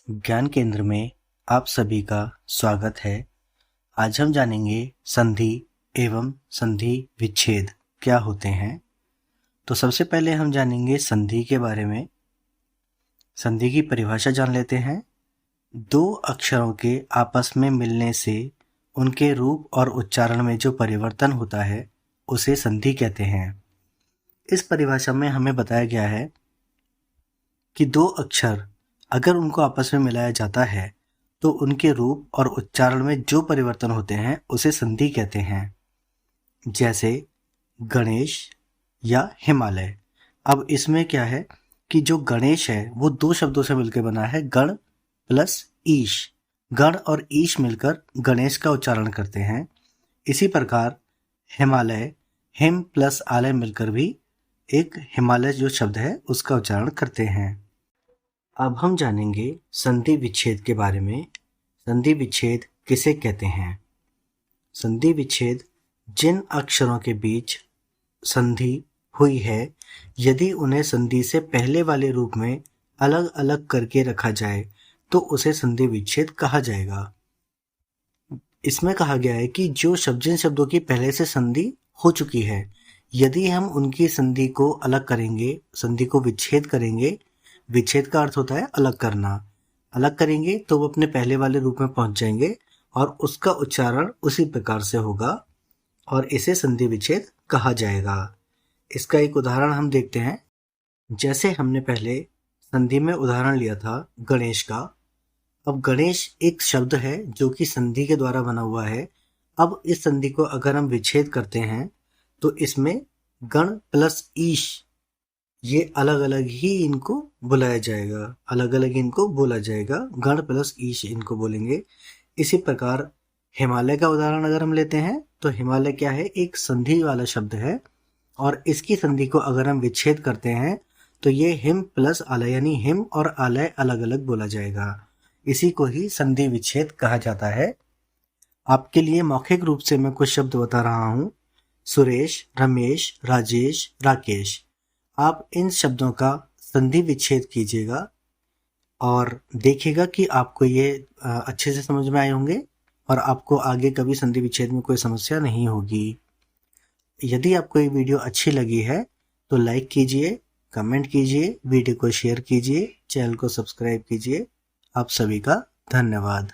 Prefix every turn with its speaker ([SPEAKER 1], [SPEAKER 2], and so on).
[SPEAKER 1] ज्ञान केंद्र में आप सभी का स्वागत है। आज हम जानेंगे संधि एवं संधि विच्छेद क्या होते हैं। तो सबसे पहले हम जानेंगे संधि के बारे में। संधि की परिभाषा जान लेते हैं। दो अक्षरों के आपस में मिलने से उनके रूप और उच्चारण में जो परिवर्तन होता है उसे संधि कहते हैं। इस परिभाषा में हमें बताया गया है कि दो अक्षर अगर उनको आपस में मिलाया जाता है तो उनके रूप और उच्चारण में जो परिवर्तन होते हैं उसे संधि कहते हैं। जैसे गणेश या हिमालय। अब इसमें क्या है कि जो गणेश है वो दो शब्दों से मिलकर बना है, गण प्लस ईश। गण और ईश मिलकर गणेश का उच्चारण करते हैं। इसी प्रकार हिमालय, हिम प्लस आलय मिलकर भी एक हिमालय जो शब्द है उसका उच्चारण करते हैं। अब हम जानेंगे संधि विच्छेद के बारे में। संधि विच्छेद किसे कहते हैं? संधि विच्छेद जिन अक्षरों के बीच संधि हुई है यदि उन्हें संधि से पहले वाले रूप में अलग अलग करके रखा जाए तो उसे संधि विच्छेद कहा जाएगा। इसमें कहा गया है कि जो जिन शब्दों की पहले से संधि हो चुकी है यदि हम उनकी संधि को अलग करेंगे, संधि को विच्छेद करेंगे। विच्छेद का अर्थ होता है अलग करना। अलग करेंगे तो वो अपने पहले वाले रूप में पहुंच जाएंगे और उसका उच्चारण उसी प्रकार से होगा और इसे संधि विच्छेद कहा जाएगा। इसका एक उदाहरण हम देखते हैं। जैसे हमने पहले संधि में उदाहरण लिया था गणेश का। अब गणेश एक शब्द है जो कि संधि के द्वारा बना हुआ है। अब इस संधि को अगर हम विच्छेद करते हैं तो इसमें गण प्लस ईश ये अलग अलग ही इनको बुलाया जाएगा, अलग अलग इनको बोला जाएगा। गण प्लस ईश इनको बोलेंगे। इसी प्रकार हिमालय का उदाहरण अगर हम लेते हैं तो हिमालय क्या है, एक संधि वाला शब्द है और इसकी संधि को अगर हम विच्छेद करते हैं तो ये हिम प्लस आलय यानी हिम और आलय अलग अलग बोला जाएगा। इसी को ही संधि विच्छेद कहा जाता है। आपके लिए मौखिक रूप से मैं कुछ शब्द बता रहा हूँ। सुरेश, रमेश, राजेश, राकेश। आप इन शब्दों का संधि विच्छेद कीजिएगा और देखिएगा कि आपको ये अच्छे से समझ में आए होंगे और आपको आगे कभी संधि विच्छेद में कोई समस्या नहीं होगी। यदि आपको ये वीडियो अच्छी लगी है तो लाइक कीजिए, कमेंट कीजिए, वीडियो को शेयर कीजिए, चैनल को सब्सक्राइब कीजिए। आप सभी का धन्यवाद।